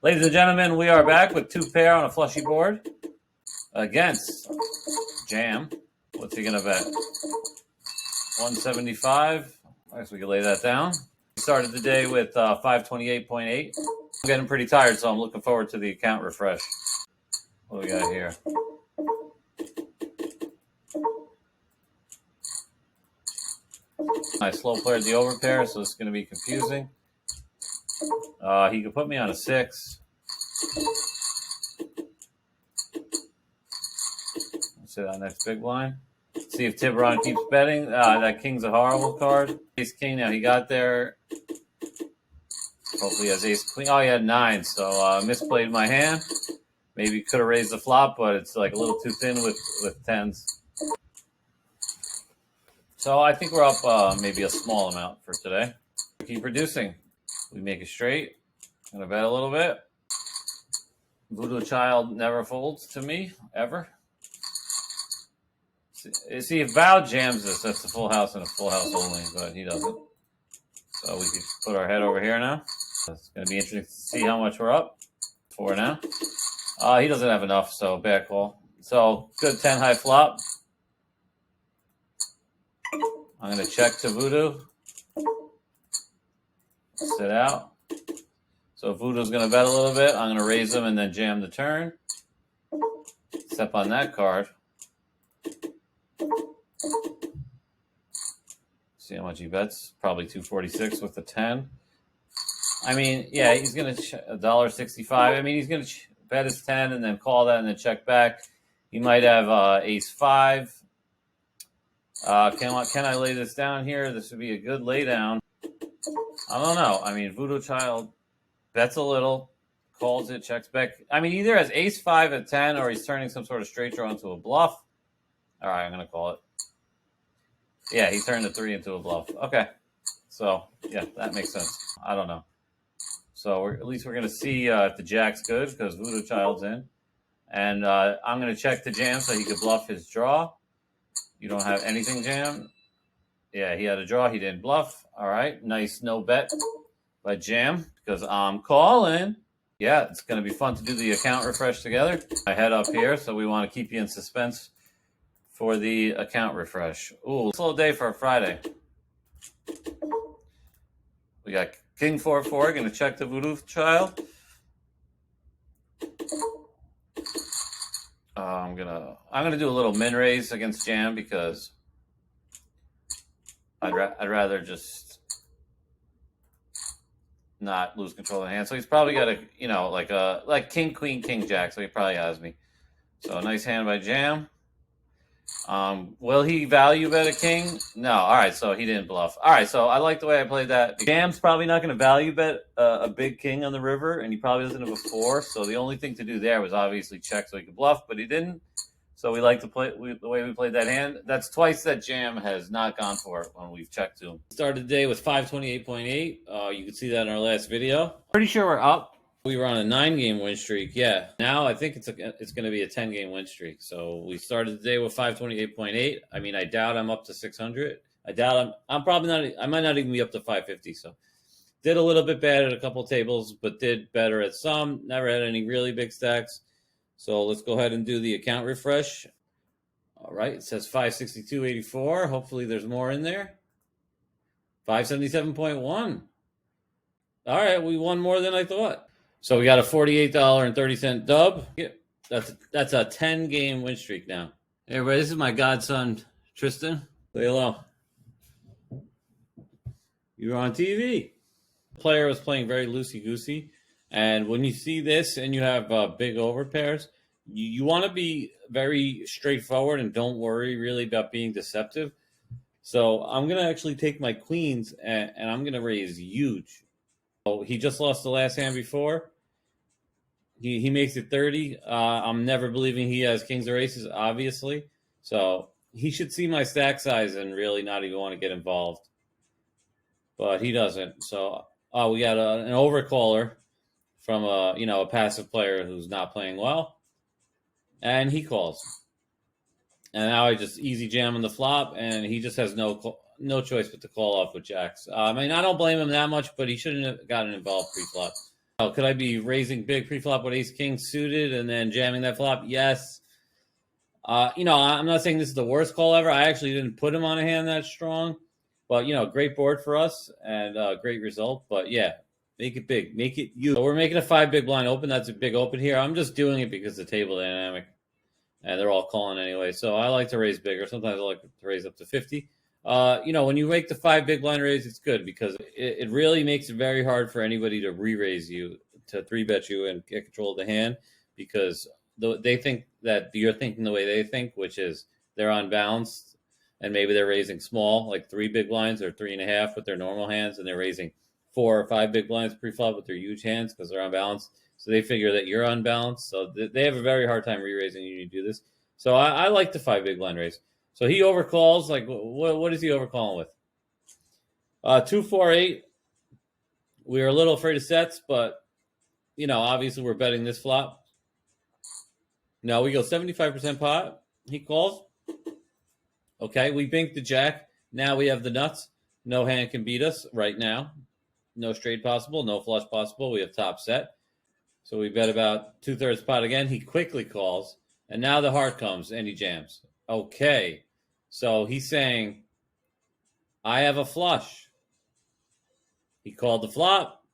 Ladies and gentlemen, we are back with two pair on a flushy board against Jam. What's he going to bet? 175. I guess we can lay that down. We started the day with 528.8. I'm getting pretty tired, so I'm looking forward to the account refresh. What do we got here? I slow played the overpair, so it's going to be confusing. He could put me on a 6. Let's see that next big blind. See if Tiburon keeps betting. That king's a horrible card. Ace king. Now he got there. Hopefully he has ace queen. Oh, he had 9, so misplayed my hand. Maybe could have raised the flop, but it's like a little too thin with 10s. So I think we're up maybe a small amount for today. We keep reducing. We make it straight. I'm going to bet a little bit. Voodoo Child never folds to me, ever. See, if Val jams this, that's a full house and a full house only, but he doesn't. So we can put our head over here now. It's going to be interesting to see how much we're up for now. He doesn't have enough, so bad call. So good 10 high flop. I'm going to check to Voodoo. Sit out. So Voodoo's going to bet a little bit. I'm going to raise him and then jam the turn. Step on that card. See how much he bets. Probably 246 with the 10. I mean, yeah, he's going to $1.65. I mean, he's going to bet his 10 and then call that and then check back. He might have ace 5. Can I lay this down here? This would be a good lay down. I don't know. I mean, Voodoo Child bets a little, calls it, checks back. I mean, either has ace 5 at 10 or he's turning some sort of straight draw into a bluff. All right, I'm going to call it. Yeah, he turned the 3 into a bluff. Okay. So, yeah, that makes sense. I don't know. So at least we're going to see if the jack's good because Voodoo Child's in. And I'm going to check the jam so he could bluff his draw. You don't have anything jammed. Yeah, he had a draw. He didn't bluff. All right. Nice no bet by Jam because I'm calling. Yeah, it's going to be fun to do the account refresh together. I head up here, so we want to keep you in suspense for the account refresh. Ooh, slow day for a Friday. We got King 4-4. Going to check the Voodoo Child. I'm gonna do a little min raise against Jam because I'd rather just not lose control of the hand. So he's probably got a like King Queen King Jack. So he probably has me. So a nice hand by Jam. Will he value bet a king? No. All right, so he didn't bluff. All right, so I like the way I played that. Jam's probably not going to value bet a big king on the river, and he probably doesn't have a 4. So the only thing to do there was obviously check so he could bluff, but he didn't. So we like to play the way we played that hand. That's twice that Jam has not gone for it when we've checked to him. Started the day with 528.8. You can see that in our last video. Pretty sure we're up. We were on a 9-game win streak. Yeah. Now I think it's going to be a 10-game win streak. So we started the day with 528.8. I mean, I doubt I'm up to 600. I doubt I'm probably not. I might not even be up to 550. So did a little bit bad at a couple tables, but did better at some. Never had any really big stacks. So let's go ahead and do the account refresh. All right. It says 562.84. Hopefully there's more in there. 577.1. All right. We won more than I thought. So we got a $48.30 dub. Yeah, that's a 10-game win streak now. Hey, everybody, this is my godson, Tristan. Say hello. You're on TV. The player was playing very loosey-goosey. And when you see this and you have big overpairs, you want to be very straightforward and don't worry really about being deceptive. So I'm going to actually take my queens and I'm going to raise huge. So he just lost the last hand before. He makes it 30. I'm never believing he has kings or aces, obviously. So he should see my stack size and really not even want to get involved. But he doesn't. So we got an overcaller from a passive player who's not playing well. And he calls. And now I just easy jam on the flop, and he just has no choice but to call off with jacks. I mean, I don't blame him that much, but he shouldn't have gotten involved pre-flop. Oh, could I be raising big pre-flop with ace king suited and then jamming that flop? Yes. I'm not saying this is the worst call ever. I actually didn't put him on a hand that strong, but great board for us and great result. But yeah, make it big, make it you. So we're making a 5 big blind open. That's a big open here. I'm just doing it because the table dynamic, and they're all calling anyway. So I like to raise bigger. Sometimes I like to raise up to 50. When you make the 5 big blind raise, it's good because it really makes it very hard for anybody to re-raise you, to 3-bet you and get control of the hand because they think that you're thinking the way they think, which is they're unbalanced and maybe they're raising small, like 3 big blinds or 3.5 with their normal hands, and they're raising 4 or 5 big blinds pre-flop with their huge hands because they're unbalanced. So they figure that you're unbalanced. So they have a very hard time re-raising you to do this. So I like the 5 big blind raise. So he overcalls. Like, what is he overcalling with? 2-4-8. We are a little afraid of sets, but obviously we're betting this flop. No, we go 75% pot. He calls. Okay, we bink the jack. Now we have the nuts. No hand can beat us right now. No straight possible. No flush possible. We have top set. So we bet about 2/3 pot again. He quickly calls. And now the heart comes and he jams. Okay. So he's saying, I have a flush. He called the flop.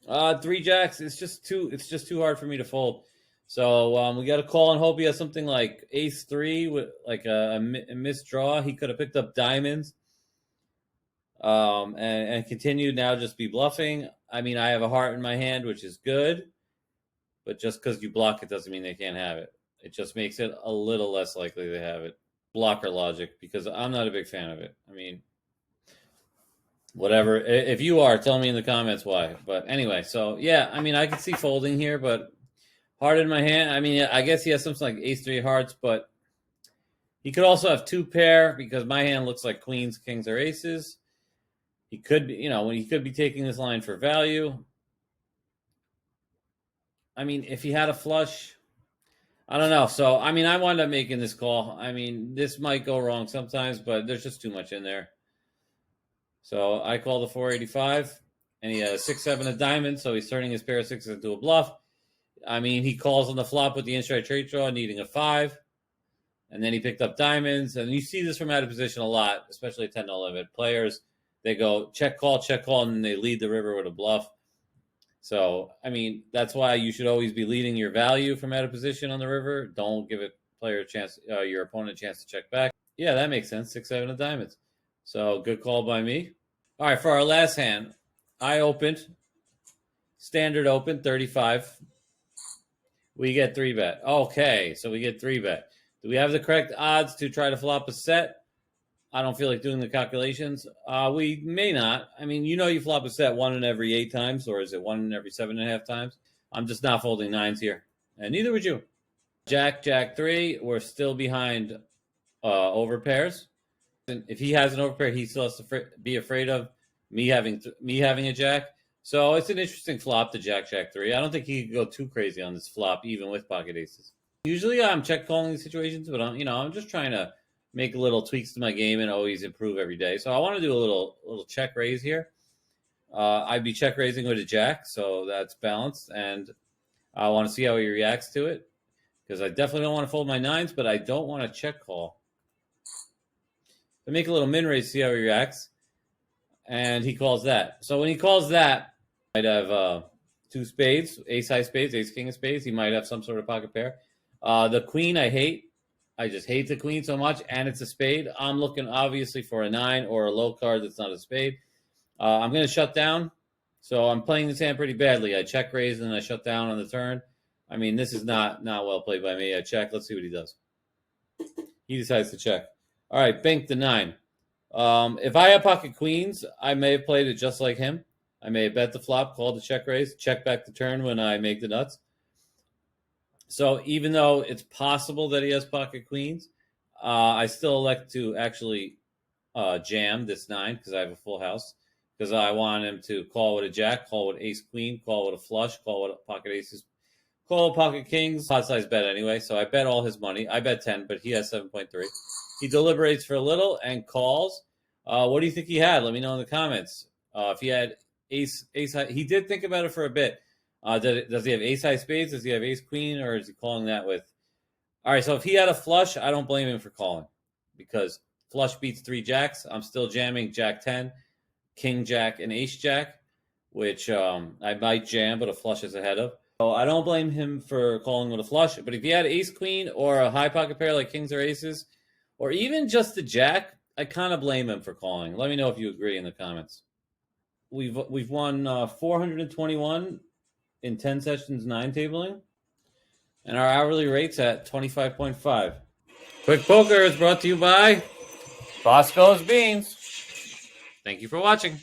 3 jacks. It's just too hard for me to fold. So we got to call and hope he has something like ace 3 with like a missed draw. He could have picked up diamonds. And continued now just be bluffing. I mean, I have a heart in my hand, which is good. But just because you block it doesn't mean they can't have it. It just makes it a little less likely they have it. Blocker logic, because I'm not a big fan of it. I mean, whatever. If you are, tell me in the comments why. But anyway, so yeah, I mean, I can see folding here, but heart in my hand. I mean, I guess he has something like ace 3 hearts, but he could also have 2 pair because my hand looks like queens, kings, or aces. He could be, when he could be taking this line for value. I mean, if he had a flush, I don't know. So, I mean, I wound up making this call. I mean, this might go wrong sometimes, but there's just too much in there. So I call the 485, and he has 6-7 of diamonds, so he's turning his pair of sixes into a bluff. I mean, he calls on the flop with the in-strike trade draw, needing a 5, and then he picked up diamonds. And you see this from out of position a lot, especially at 10 to limit. Players, they go check, call, and then they lead the river with a bluff. So, I mean, that's why you should always be leading your value from out of position on the river. Don't give your opponent a chance to check back. Yeah, that makes sense. 6-7 of diamonds. So, good call by me. All right, for our last hand, I opened. Standard open, 35. We get 3-bet. Okay, so we get 3-bet. Do we have the correct odds to try to flop a set? I don't feel like doing the calculations. We may not. I mean, you flop a set 1 in every 8 times, or is it 1 in every 7.5 times? I'm just not folding 9s here. And neither would you. Jack, Jack 3. We're still behind overpairs. And if he has an overpair, he still has to be afraid of me having a jack. So it's an interesting flop, the Jack, Jack 3. I don't think he could go too crazy on this flop, even with pocket aces. Usually I'm check calling these situations, but I'm just trying to make little tweaks to my game and always improve every day. So I want to do a little check raise here. I'd be check raising with a jack, so that's balanced, and I want to see how he reacts to it because I definitely don't want to fold my 9s, but I don't want to check call. I make a little min raise, see how he reacts, and he calls that. So when he calls that, I might have 2 spades, ace high spades, ace king of spades. He might have some sort of pocket pair. The queen I hate. I just hate the queen so much, and it's a spade. I'm looking, obviously, for a 9 or a low card that's not a spade. I'm going to shut down, so I'm playing this hand pretty badly. I check raise, and I shut down on the turn. I mean, this is not well played by me. I check. Let's see what he does. He decides to check. All right, bank the 9. If I had pocket queens, I may have played it just like him. I may have bet the flop, called the check raise, check back the turn when I make the nuts. So even though it's possible that he has pocket queens, I still elect to actually jam this 9 because I have a full house. Because I want him to call with a jack, call with ace queen, call with a flush, call with pocket aces, call with pocket kings. Pot size bet anyway, so I bet all his money. I bet 10, but he has 7.3. He deliberates for a little and calls. What do you think he had? Let me know in the comments. If he had ace high. He did think about it for a bit. Does he have ace high spades? Does he have ace queen, or is he calling that with? All right, so if he had a flush, I don't blame him for calling because flush beats 3 jacks. I'm still jamming jack 10, king jack, and ace jack, which I might jam, but a flush is ahead of. So I don't blame him for calling with a flush. But if he had ace queen or a high pocket pair like kings or aces, or even just the jack, I kind of blame him for calling. Let me know if you agree in the comments. We've won 421 in 10 sessions, 9 tabling, and our hourly rate's at 25.5. Quick Poker is brought to you by Bosco's Beans. Thank you for watching.